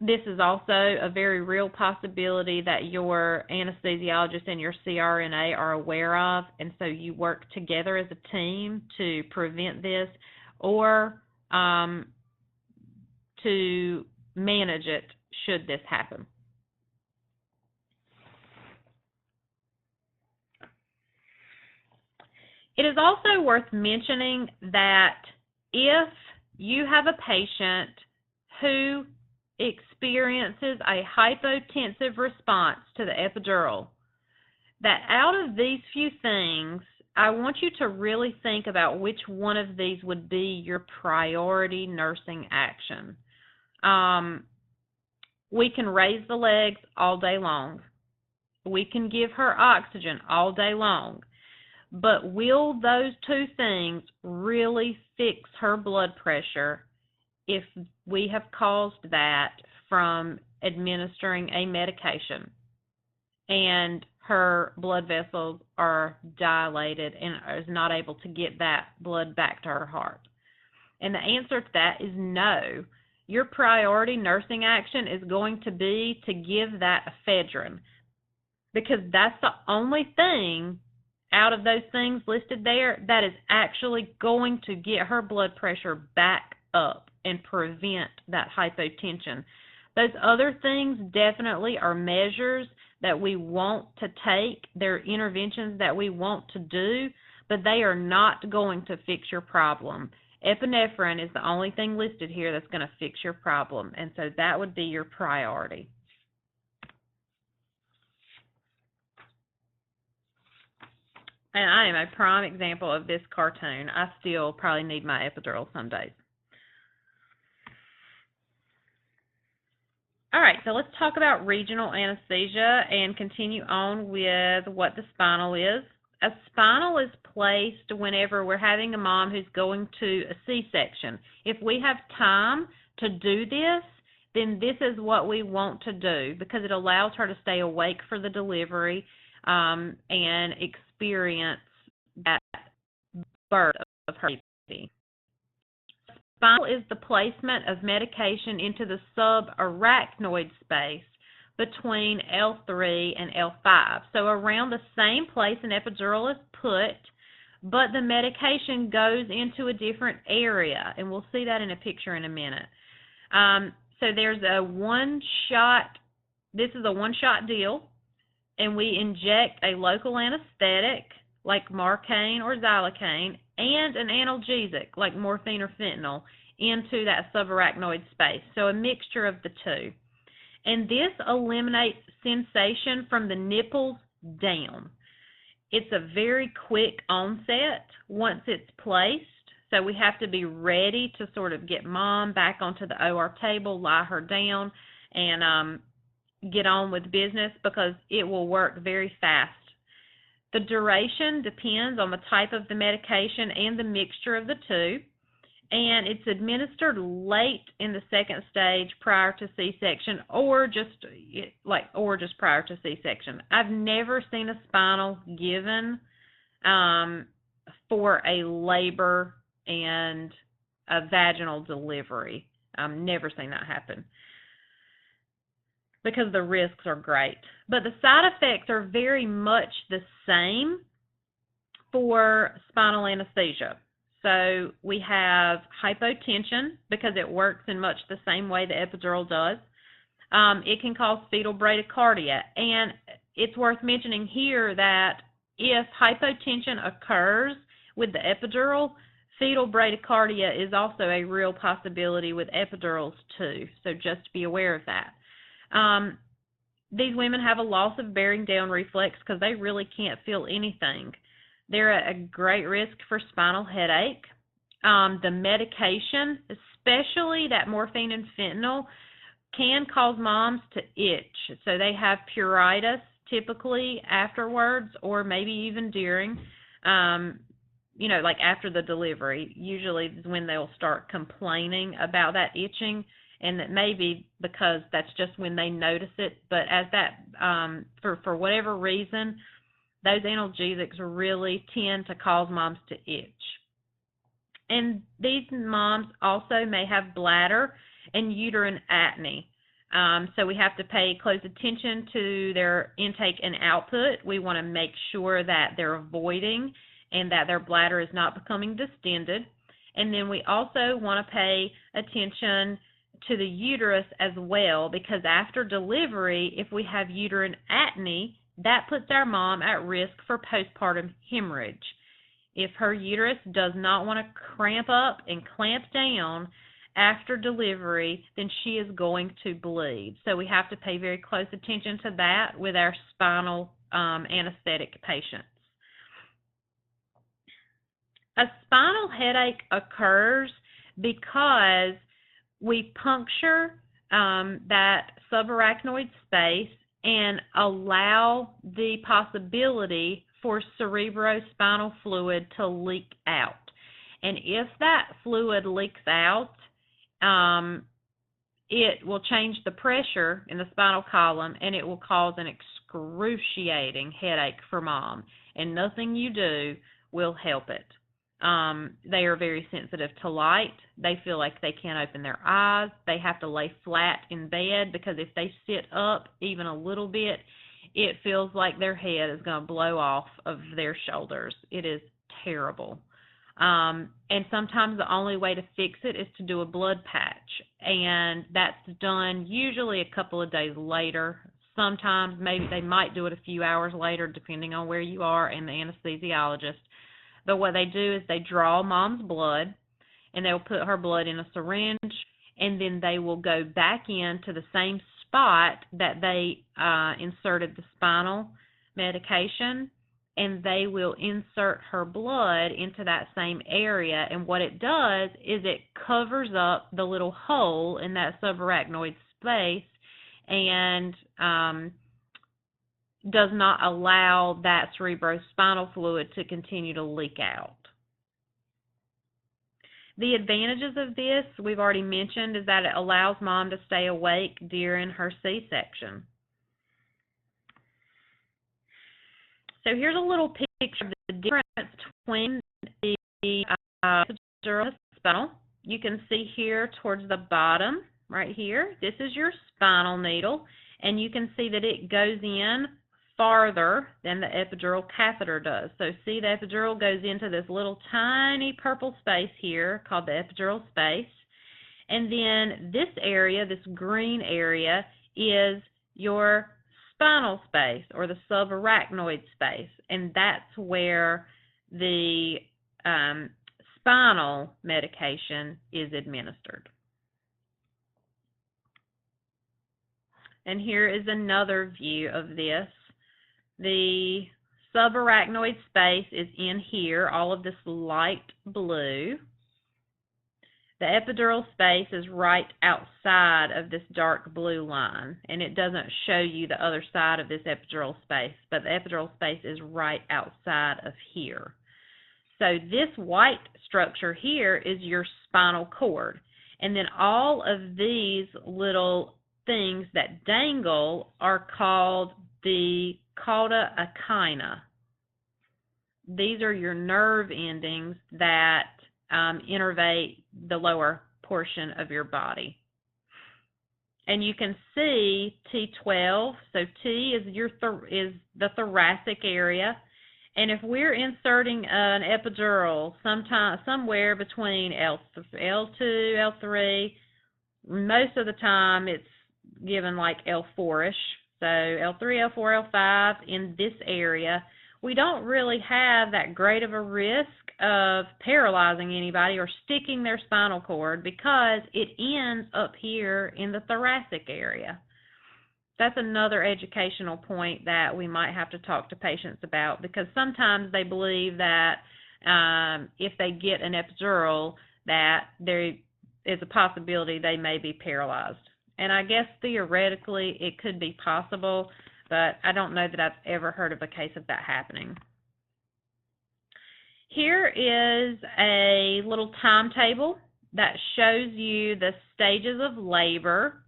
This is also a very real possibility that your anesthesiologist and your CRNA are aware of, and so you work together as a team to prevent this or to manage it should this happen. It is also worth mentioning that if you have a patient who experiences a hypotensive response to the epidural, that out of these few things, I want you to really think about which one of these would be your priority nursing action. We can raise the legs all day long. We can give her oxygen all day long. But will those two things really fix her blood pressure if we have caused that from administering a medication and her blood vessels are dilated and is not able to get that blood back to her heart? And the answer to that is no. Your priority nursing action is going to be to give that ephedrine, because that's the only thing out of those things listed there that is actually going to get her blood pressure back up and prevent that hypotension. Those other things definitely are measures that we want to take. They're interventions that we want to do, but they are not going to fix your problem. Epinephrine is the only thing listed here that's going to fix your problem, and so that would be your priority. And I am a prime example of this cartoon. I still probably need my epidural some days. All right, so let's talk about regional anesthesia and continue on with what the spinal is. A spinal is placed whenever we're having a mom who's going to a C-section. If we have time to do this, then this is what we want to do, because it allows her to stay awake for the delivery and experience that birth of her baby. Spinal is the placement of medication into the subarachnoid space between L3 and L5. So around the same place an epidural is put, but the medication goes into a different area, and we'll see that in a picture in a minute. So there's a one-shot, this is a one-shot deal. and we inject a local anesthetic like Marcaine or Xylocaine and an analgesic like morphine or fentanyl into that subarachnoid space, so a mixture of the two. And this eliminates sensation from the nipples down. It's a very quick onset once it's placed, so we have to be ready to sort of get mom back onto the OR table, lie her down, and get on with business because it will work very fast. The duration depends on the type of the medication and the mixture of the two, and it's administered late in the second stage prior to C-section or just prior to C-section. I've never seen a spinal given for a labor and a vaginal delivery. I've never seen that happen because the risks are great. But the side effects are very much the same for spinal anesthesia. So we have hypotension because it works in much the same way the epidural does. It can cause fetal bradycardia. And it's worth mentioning here that if hypotension occurs with the epidural, fetal bradycardia is also a real possibility with epidurals too. So just be aware of that. These women have a loss of bearing down reflex because they really can't feel anything. They're at a great risk for spinal headache. The medication, especially that morphine and fentanyl, can cause moms to itch. So they have pruritus typically afterwards or maybe even during, like after the delivery. Usually is when they'll start complaining about that itching, and that may be because that's just when they notice it. But as that, for whatever reason, those analgesics really tend to cause moms to itch. And these moms also may have bladder and uterine atony. So we have to pay close attention to their intake and output. We want to make sure that they're avoiding and that their bladder is not becoming distended. And then we also want to pay attention to the uterus as well, because after delivery, if we have uterine atony, that puts our mom at risk for postpartum hemorrhage. If her uterus does not want to cramp up and clamp down after delivery, then she is going to bleed. So we have to pay very close attention to that with our spinal anesthetic patients. A spinal headache occurs because we puncture that subarachnoid space and allow the possibility for cerebrospinal fluid to leak out. And if that fluid leaks out, it will change the pressure in the spinal column, and it will cause an excruciating headache for mom. And nothing you do will help it. They are very sensitive to light. They feel like they can't open their eyes. They have to lay flat in bed because if they sit up even a little bit, it feels like their head is going to blow off of their shoulders. It is terrible. And sometimes the only way to fix it is to do a blood patch, and that's done usually a couple of days later. Sometimes maybe they might do it a few hours later depending on where you are and the anesthesiologist. But what they do is they draw mom's blood, and they'll put her blood in a syringe, and then they will go back into the same spot that they inserted the spinal medication, and they will insert her blood into that same area. And what it does is it covers up the little hole in that subarachnoid space and does not allow that cerebrospinal fluid to continue to leak out. The advantages of this, we've already mentioned, is that it allows mom to stay awake during her C-section. So here's a little picture of the difference between the epidural and the spinal. You can see here towards the bottom, right here, this is your spinal needle, and you can see that it goes in farther than the epidural catheter does. So see, the epidural goes into this little tiny purple space here called the epidural space. And then this area, this green area, is your spinal space or the subarachnoid space, and that's where the spinal medication is administered. And here is another view of this. The subarachnoid space is in here, all of this light blue. The epidural space is right outside of this dark blue line, and it doesn't show you the other side of this epidural space, but the epidural space is right outside of here. So this white structure here is your spinal cord, and then all of these little things that dangle are called the cauda equina. These are your nerve endings that innervate the lower portion of your body. And you can see T12, so T is is the thoracic area, and if we're inserting an epidural somewhere between L2, L3, most of the time it's given like L4-ish, so L3, L4, L5 in this area, we don't really have that great of a risk of paralyzing anybody or sticking their spinal cord because it ends up here in the thoracic area. That's another educational point that we might have to talk to patients about, because sometimes they believe that if they get an epidural that there is a possibility they may be paralyzed. And I guess theoretically it could be possible, but I don't know that I've ever heard of a case of that happening. Here is a little timetable that shows you the stages of labor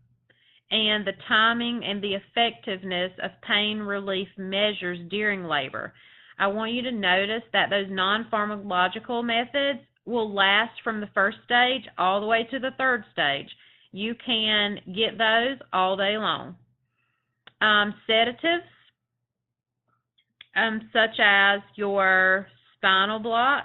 and the timing and the effectiveness of pain relief measures during labor. I want you to notice that those non-pharmacological methods will last from the first stage all the way to the third stage. You can get those all day long. Sedatives, such as your spinal block,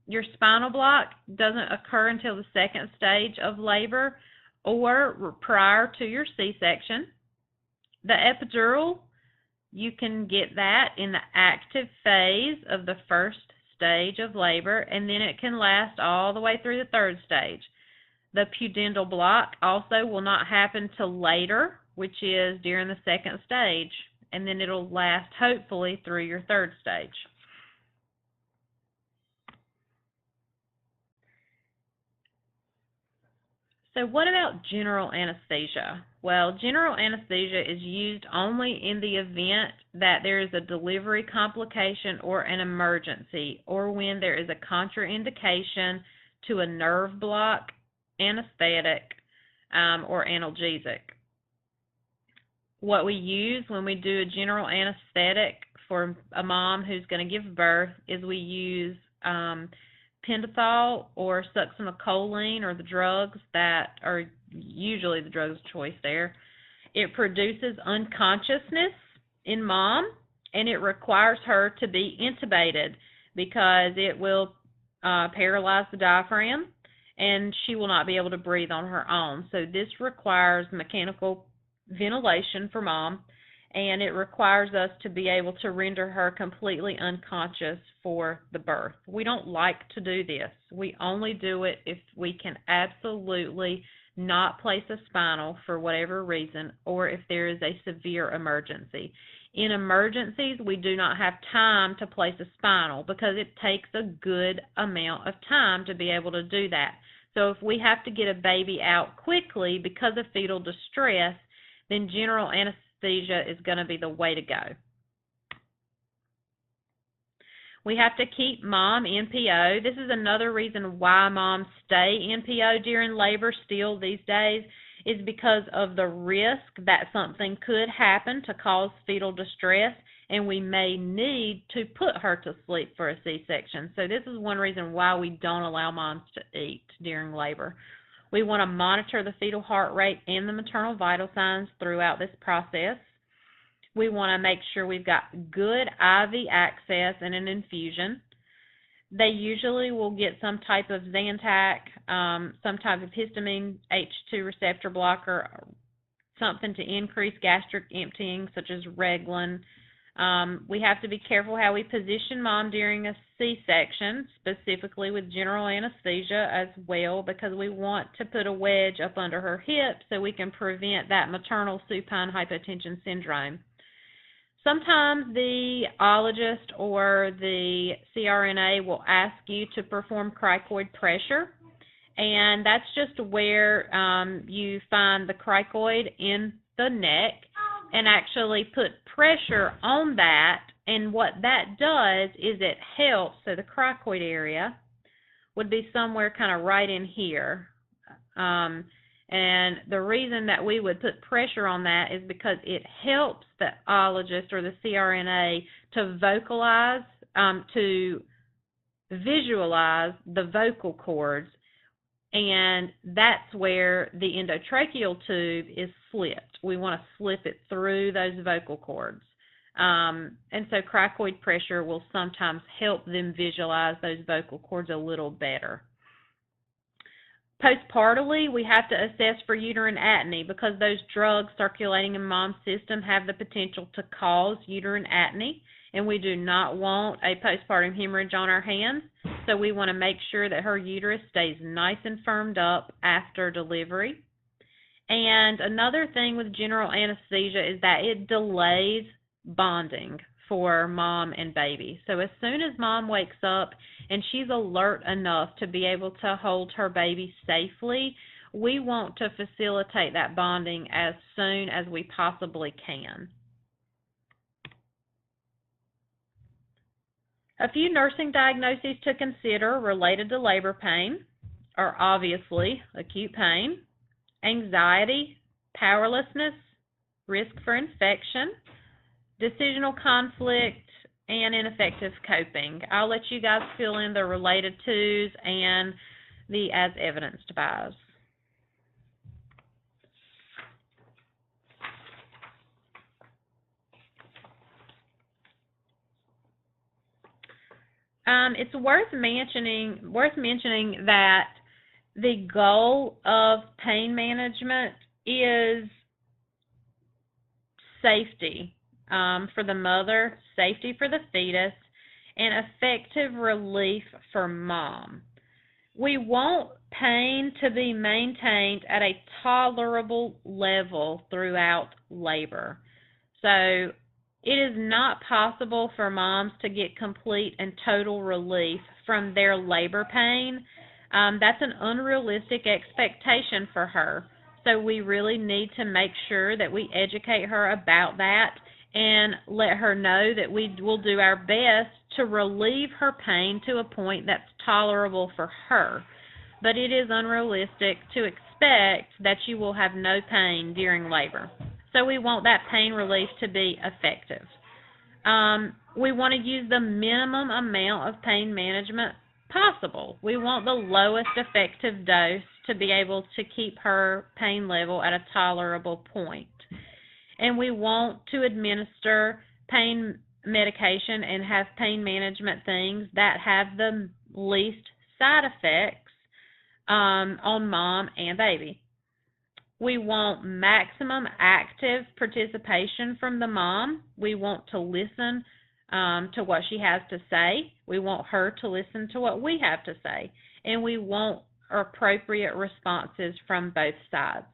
your spinal block doesn't occur until the second stage of labor or prior to your C-section. The epidural, you can get that in the active phase of the first stage of labor, and then it can last all the way through the third stage. The pudendal block also will not happen till later, which is during the second stage, and then it'll last hopefully through your third stage. So what about general anesthesia? Well, general anesthesia is used only in the event that there is a delivery complication or an emergency, or when there is a contraindication to a nerve block, anesthetic, or analgesic. What we use when we do a general anesthetic for a mom who's going to give birth is we use pentothal or succinylcholine, or the drugs that are usually the drugs of choice there. It produces unconsciousness in mom, and it requires her to be intubated because it will paralyze the diaphragm, and she will not be able to breathe on her own. So this requires mechanical ventilation for mom, and it requires us to be able to render her completely unconscious for the birth. We don't like to do this. We only do it if we can absolutely not place a spinal for whatever reason, or if there is a severe emergency. In emergencies, we do not have time to place a spinal because it takes a good amount of time to be able to do that. So if we have to get a baby out quickly because of fetal distress, then general anesthesia is going to be the way to go. We have to keep mom NPO. This is another reason why moms stay NPO during labor still these days, is because of the risk that something could happen to cause fetal distress, and we may need to put her to sleep for a C-section. So this is one reason why we don't allow moms to eat during labor. We want to monitor the fetal heart rate and the maternal vital signs throughout this process. We want to make sure we've got good IV access and an infusion. They usually will get some type of Zantac, some type of histamine H2 receptor blocker, something to increase gastric emptying, such as Reglan. We have to be careful how we position mom during a C-section, specifically with general anesthesia as well, because we want to put a wedge up under her hip so we can prevent that maternal supine hypotension syndrome. Sometimes the ologist or the CRNA will ask you to perform cricoid pressure, and that's just where you find the cricoid in the neck and actually put pressure on that, and what that does is it helps. So the cricoid area would be somewhere kind of right in here. And the reason that we would put pressure on that is because it helps the ologist or the CRNA to vocalize, to visualize the vocal cords, and that's where the endotracheal tube is slipped. We want to slip it through those vocal cords. And so cricoid pressure will sometimes help them visualize those vocal cords a little better. Postpartally, we have to assess for uterine atony because those drugs circulating in mom's system have the potential to cause uterine atony, and we do not want a postpartum hemorrhage on our hands. So we want to make sure that her uterus stays nice and firmed up after delivery. And another thing with general anesthesia is that it delays bonding for mom and baby. So as soon as mom wakes up and she's alert enough to be able to hold her baby safely, we want to facilitate that bonding as soon as we possibly can. A few nursing diagnoses to consider related to labor pain are obviously acute pain, anxiety, powerlessness, risk for infection, decisional conflict, and ineffective coping. I'll let you guys fill in the related tos and the as evidenced bys. It's worth mentioning that the goal of pain management is safety for the mother, safety for the fetus, and effective relief for mom. We want pain to be maintained at a tolerable level throughout labor. So it is not possible for moms to get complete and total relief from their labor pain. That's an unrealistic expectation for her. So we really need to make sure that we educate her about that and let her know that we will do our best to relieve her pain to a point that's tolerable for her. But it is unrealistic to expect that you will have no pain during labor. So we want that pain relief to be effective. We want to use the minimum amount of pain management possible. We want the lowest effective dose to be able to keep her pain level at a tolerable point. And we want to administer pain medication and have pain management things that have the least side effects on mom and baby. We want maximum active participation from the mom. We want to listen to what she has to say. We want her to listen to what we have to say. And we want appropriate responses from both sides.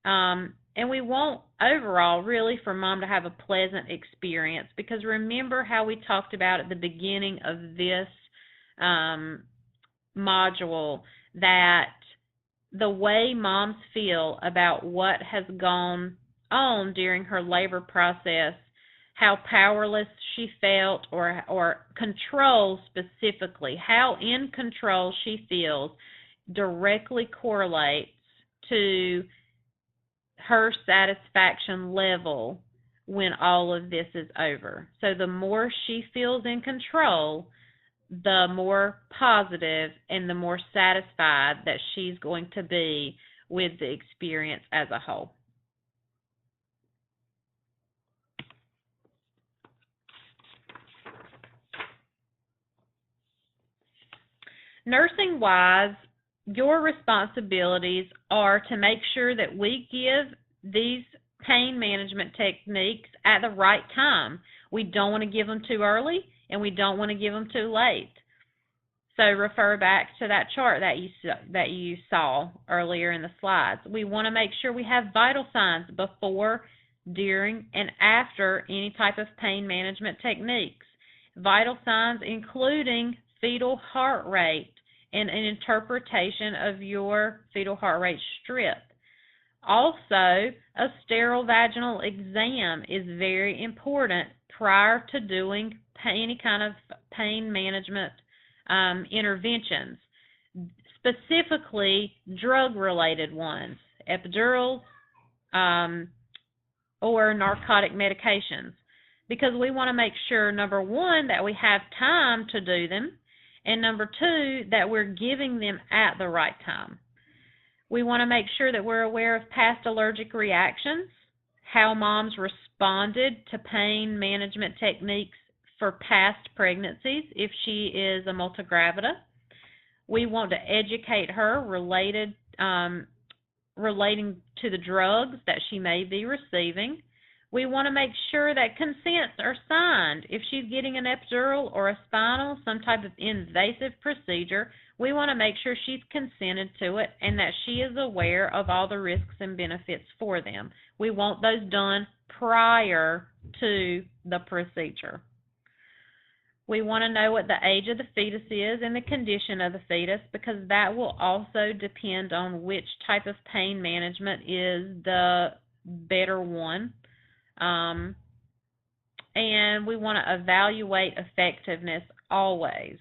And we want overall really for mom to have a pleasant experience, because remember how we talked about at the beginning of this module that the way moms feel about what has gone on during her labor process, how powerless she felt, or control specifically, how in control she feels, directly correlates to her satisfaction level when all of this is over. So the more she feels in control, the more positive and the more satisfied that she's going to be with the experience as a whole. Nursing-wise, your responsibilities are to make sure that we give these pain management techniques at the right time. We don't want to give them too early, and we don't want to give them too late. So refer back to that chart that you saw earlier in the slides. We want to make sure we have vital signs before, during, and after any type of pain management techniques. Vital signs including fetal heart rate and an interpretation of your fetal heart rate strip. Also, a sterile vaginal exam is very important prior to doing any kind of pain management interventions, specifically drug-related ones, epidurals, or narcotic medications, because we want to make sure, number one, that we have time to do them, and number two, that we're giving them at the right time. We want to make sure that we're aware of past allergic reactions, how moms responded to pain management techniques for past pregnancies if she is a multigravida. We want to educate her relating to the drugs that she may be receiving. We want to make sure that consents are signed. If she's getting an epidural or a spinal, some type of invasive procedure, we want to make sure she's consented to it and that she is aware of all the risks and benefits for them. We want those done prior to the procedure. We want to know what the age of the fetus is and the condition of the fetus, because that will also depend on which type of pain management is the better one. And we want to evaluate effectiveness always,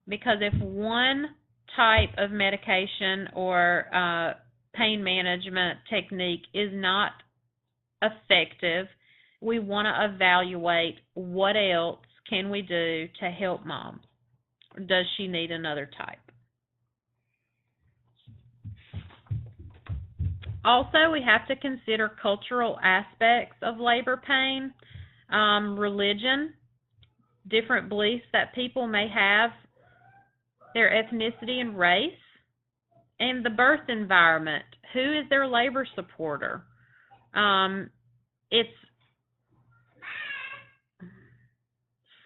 because if one type of medication or pain management technique is not effective, we want to evaluate what else can we do to help mom. Does she need another type? Also, we have to consider cultural aspects of labor pain, religion, different beliefs that people may have, their ethnicity and race, and the birth environment. Who is their labor supporter?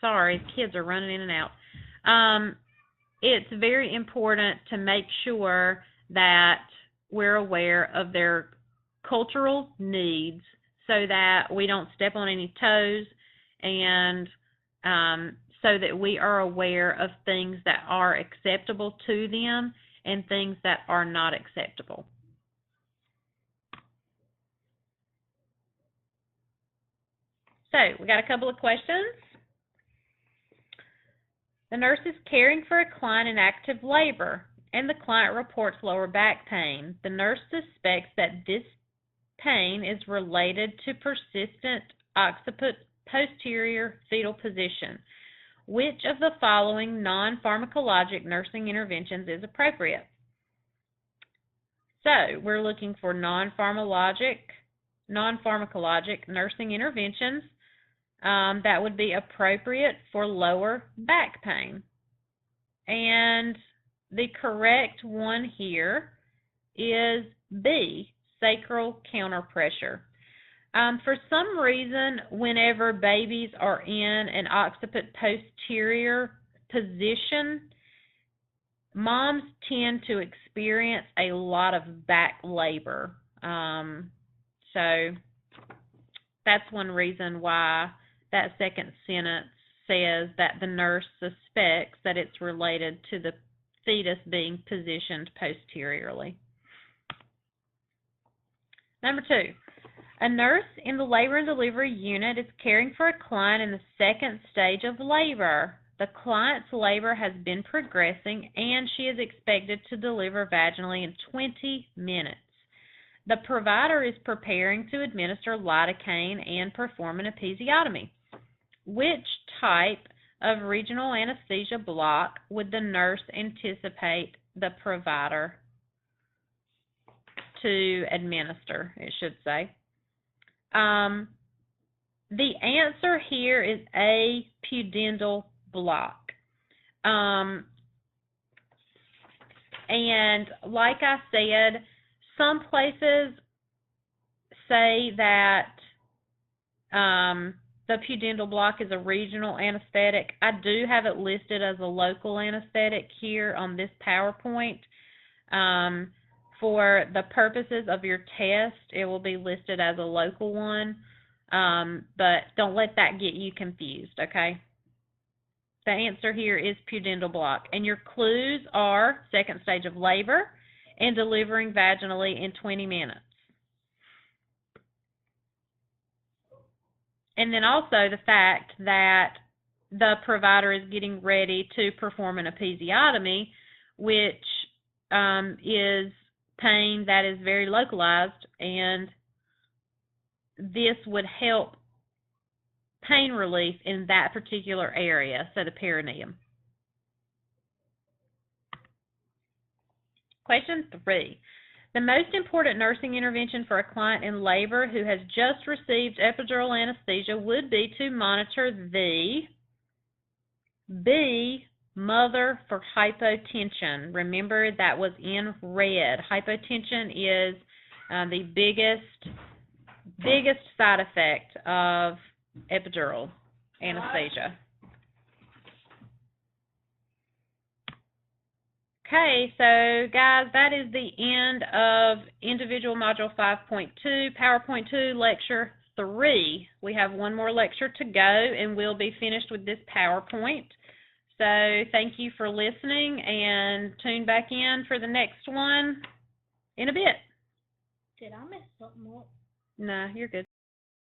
Sorry, kids are running in and out. It's very important to make sure that we're aware of their cultural needs so that we don't step on any toes, and so that we are aware of things that are acceptable to them and things that are not acceptable. So we got a couple of questions. The nurse is caring for a client in active labor, and the client reports lower back pain. The nurse suspects that this pain is related to persistent occiput posterior fetal position. Which of the following non-pharmacologic nursing interventions is appropriate? So we're looking for non-pharmacologic nursing interventions that would be appropriate for lower back pain. And the correct one here is B, sacral counterpressure. For some reason, whenever babies are in an occiput posterior position, moms tend to experience a lot of back labor. So that's one reason why that second sentence says that the nurse suspects that it's related to the fetus being positioned posteriorly. Number 2, a nurse in the labor and delivery unit is caring for a client in the second stage of labor. The client's labor has been progressing and she is expected to deliver vaginally in 20 minutes. The provider is preparing to administer lidocaine and perform an episiotomy. Which type of regional anesthesia block would the nurse anticipate the provider to administer, it should say? The answer here is A, pudendal block. And like I said, some places say that the pudendal block is a regional anesthetic. I do have it listed as a local anesthetic here on this PowerPoint. For the purposes of your test, it will be listed as a local one, but don't let that get you confused, okay? The answer here is pudendal block. And your clues are second stage of labor and delivering vaginally in 20 minutes. And then also the fact that the provider is getting ready to perform an episiotomy, which is pain that is very localized, and this would help pain relief in that particular area, so the perineum. Question 3. The most important nursing intervention for a client in labor who has just received epidural anesthesia would be to monitor the B, mother for hypotension. Remember, that was in red. Hypotension is the biggest side effect of epidural anesthesia. Okay, so guys, that is the end of individual module 5.2, PowerPoint 2, lecture 3. We have one more lecture to go, and we'll be finished with this PowerPoint. So thank you for listening, and tune back in for the next one in a bit. Did I mess something up? No, you're good.